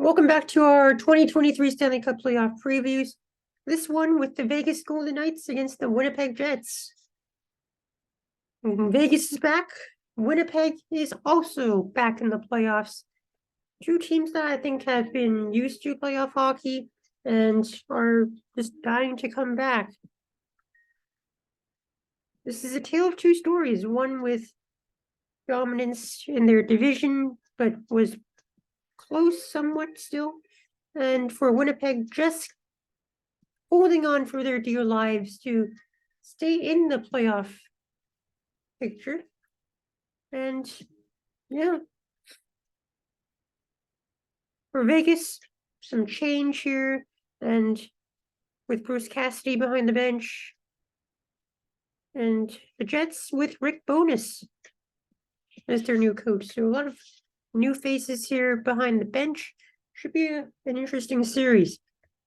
Welcome back to our 2023 Stanley Cup playoff previews. This one with the Vegas Golden Knights against the Winnipeg Jets. Vegas is back. Winnipeg is also back in the playoffs. Two teams that I think have been used to playoff hockey and are just dying to come back. This is a tale of two stories, one with dominance in their division, but was close somewhat still. And for Winnipeg, just holding on for their dear lives to stay in the playoff picture. And yeah, for Vegas, some change here, and with Bruce Cassidy behind the bench, and the Jets with Rick Bowness as their new coach. So a lot of new faces here behind the bench. Should be an interesting series.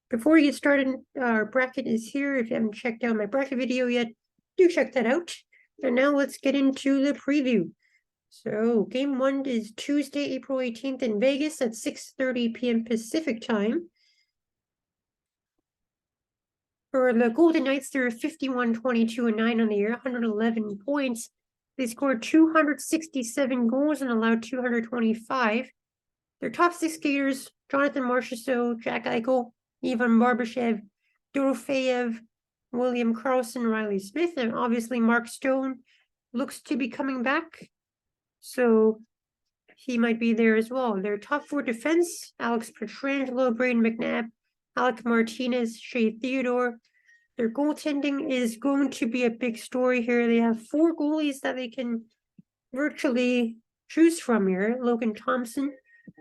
Before we get started, our bracket is here. If you haven't checked out my bracket video yet, do check that out. And now let's get into the preview. So game one is Tuesday, April 18th in Vegas at 6:30 p.m. Pacific time. For the Golden Knights, they're 51-22-9 on the year, 111 points. They scored 267 goals and allowed 225. Their top six skaters, Jonathan Marchessault, Jack Eichel, Ivan Barbashev, Dorofeyev, William Karlsson, Riley Smith, and obviously Mark Stone looks to be coming back. So he might be there as well. Their top four defense, Alex Pietrangelo, Braden McNabb, Alec Martinez, Shea Theodore. Their goaltending is going to be a big story here. They have four goalies that they can virtually choose from here. Logan Thompson,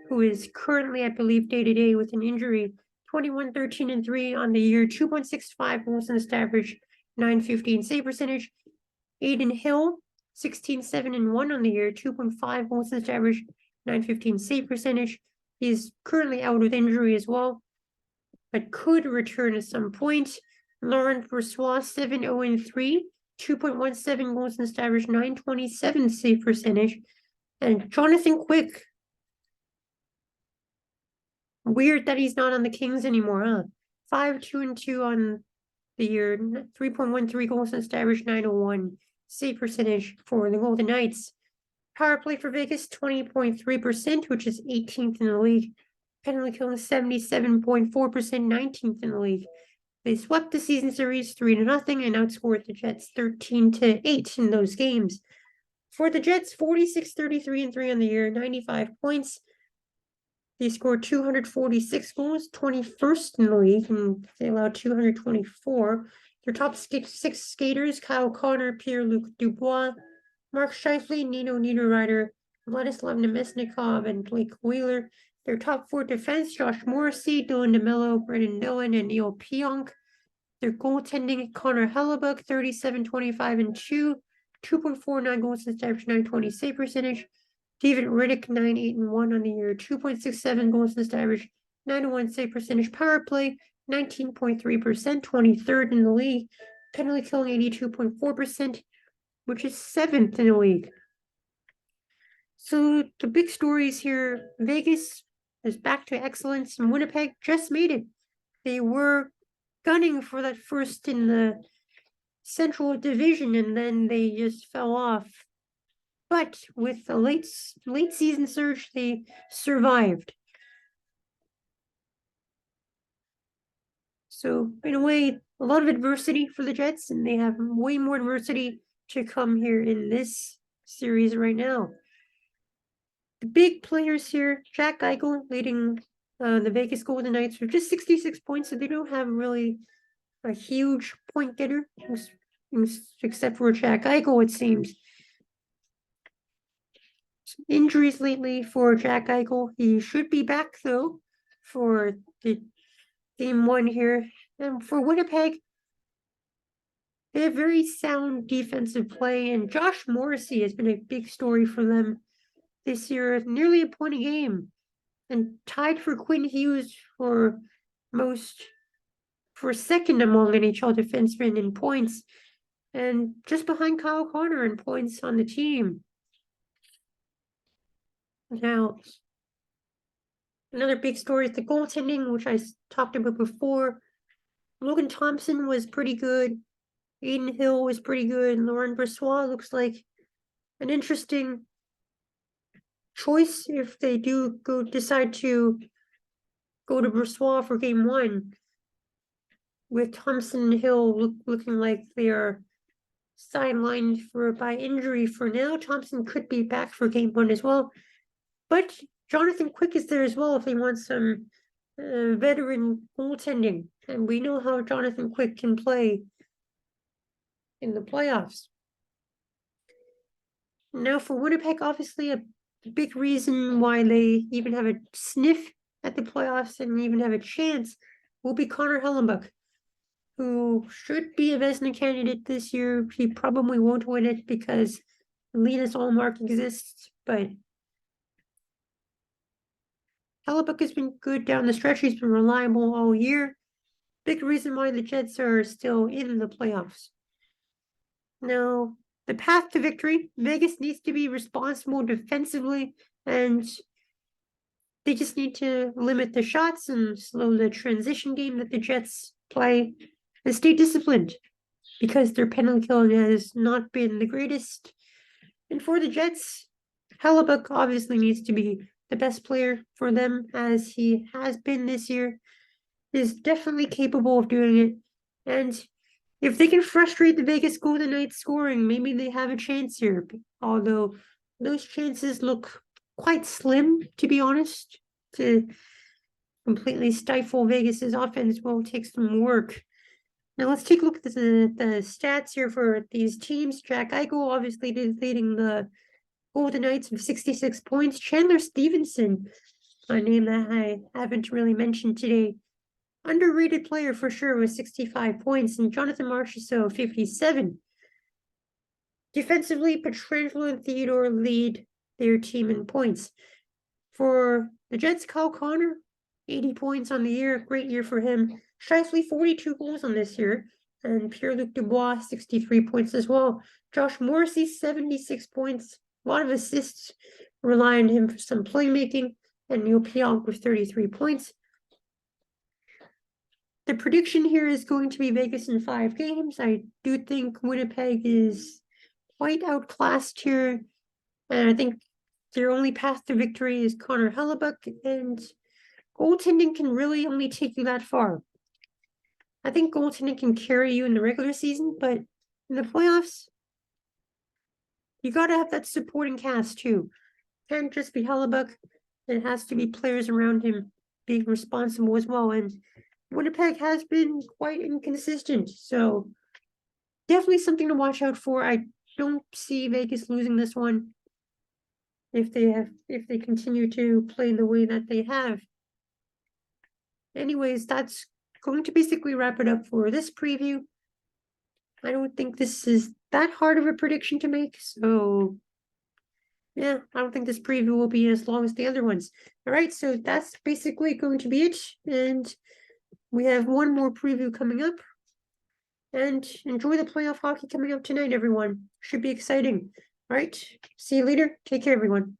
who is currently, I believe, day-to-day with an injury, 21-13-3 on the year, 2.65 goals against average, 9.15 save percentage. Aiden Hill, 16-7-1 on the year, 2.5 goals against average, 9.15 save percentage. He's currently out with injury as well, but could return at some point. Laurent Brossoit, 7-0-3, 2.17 goals against average, 9.27 save percentage. And Jonathan Quick, weird that he's not on the Kings anymore, huh? 5-2-2 on the year, 3.13 goals against average, 9.01 save percentage for the Golden Knights. Power play for Vegas, 20.3%, which is 18th in the league. Penalty killing, 77.4%, 19th in the league. They swept the season series 3-0 and outscored the Jets 13-8 in those games. For the Jets, 46-33-3 on the year, 95 points. They scored 246 goals, 21st in the league, and they allowed 224. Their top six skaters, Kyle Connor, Pierre-Luc Dubois, Mark Scheifele, Nino Niederreiter, Vladislav Nemesnikov, and Blake Wheeler. Their top four defense, Josh Morrissey, Dylan DeMello, Brendan Dillon, and Neil Pionk. Their goaltending, Connor Hellebuck, 37-25-2, 2.49 goals against average, 9.20 save percentage. David Riddick, 9-8-1 on the year, 2.67 goals against average, 9.01 save percentage. Power play, 19.3%, 23rd in the league. Penalty killing, 82.4%, which is 7th in the league. So the big stories here, Vegas is back to excellence, and Winnipeg just made it. They were gunning for that first in the Central Division, and then they just fell off. But with the late season surge, they survived. So in a way, a lot of adversity for the Jets, and they have way more adversity to come here in this series right now. The big players here, Jack Eichel leading the Vegas Golden Knights with just 66 points, so they don't have really a huge point getter, except for Jack Eichel, it seems. Some injuries lately for Jack Eichel. He should be back, though, for the game one here. And for Winnipeg, they have very sound defensive play, and Josh Morrissey has been a big story for them this year, nearly a point a game, and tied for Quinn Hughes for second among NHL defensemen in points, and just behind Kyle Connor in points on the team. Now, Another big story is the goaltending, which I talked about before. Logan Thompson was pretty good. Aiden Hill was pretty good. Laurent Brossoit looks like an interesting choice if they do decide to go to Brossoit for game one. With Thompson and Hill looking like they are sidelined by injury for now. Thompson could be back for game one as well. But Jonathan Quick is there as well if they want some veteran goaltending. And we know how Jonathan Quick can play in the playoffs. Now for Winnipeg, obviously a big reason why they even have a sniff at the playoffs and even have a chance will be Connor Hellenbuck, who should be a Vezina candidate this year. He probably won't win it because Linus Ullmark exists, but Hellebuck has been good down the stretch. He's been reliable all year. Big reason why the Jets are still in the playoffs. Now, the path to victory, Vegas needs to be responsible defensively, and they just need to limit the shots and slow the transition game that the Jets play and stay disciplined because their penalty killing has not been the greatest. And for the Jets, Hellebuck obviously needs to be the best player for them as he has been this year. Is definitely capable of doing it. And if they can frustrate the Vegas Golden Knights scoring, maybe they have a chance here. Although those chances look quite slim, to be honest. To completely stifle Vegas's offense will take some work. Now let's take a look at the stats here for these teams. Jack Eichel obviously leading the Golden Knights with 66 points. Chandler Stevenson, a name that I haven't really mentioned today. Underrated player for sure with 65 points, and Jonathan Marchessault 57. Defensively, Pietrangelo and Theodore lead their team in points. For the Jets, Kyle Connor, 80 points on the year. Great year for him. Scheifele, 42 goals on this year. And Pierre-Luc Dubois, 63 points as well. Josh Morrissey, 76 points. A lot of assists, rely on him for some playmaking. And Neil Pionk with 33 points. The prediction here is going to be Vegas in 5 games. I do think Winnipeg is quite outclassed here. And I think their only path to victory is Connor Hellebuck. And goaltending can really only take you that far. I think goaltending can carry you in the regular season, but in the playoffs, you got to have that supporting cast too. Can't just be Hellebuck. It has to be players around him being responsible as well. And Winnipeg has been quite inconsistent, so definitely something to watch out for. I don't see Vegas losing this one if they continue to play the way that they have. Anyways, that's going to basically wrap it up for this preview. I don't think this is that hard of a prediction to make, so yeah, I don't think this preview will be as long as the other ones. All right, so that's basically going to be it, and we have one more preview coming up. And enjoy the playoff hockey coming up tonight, everyone. Should be exciting. All right, see you later. Take care, everyone.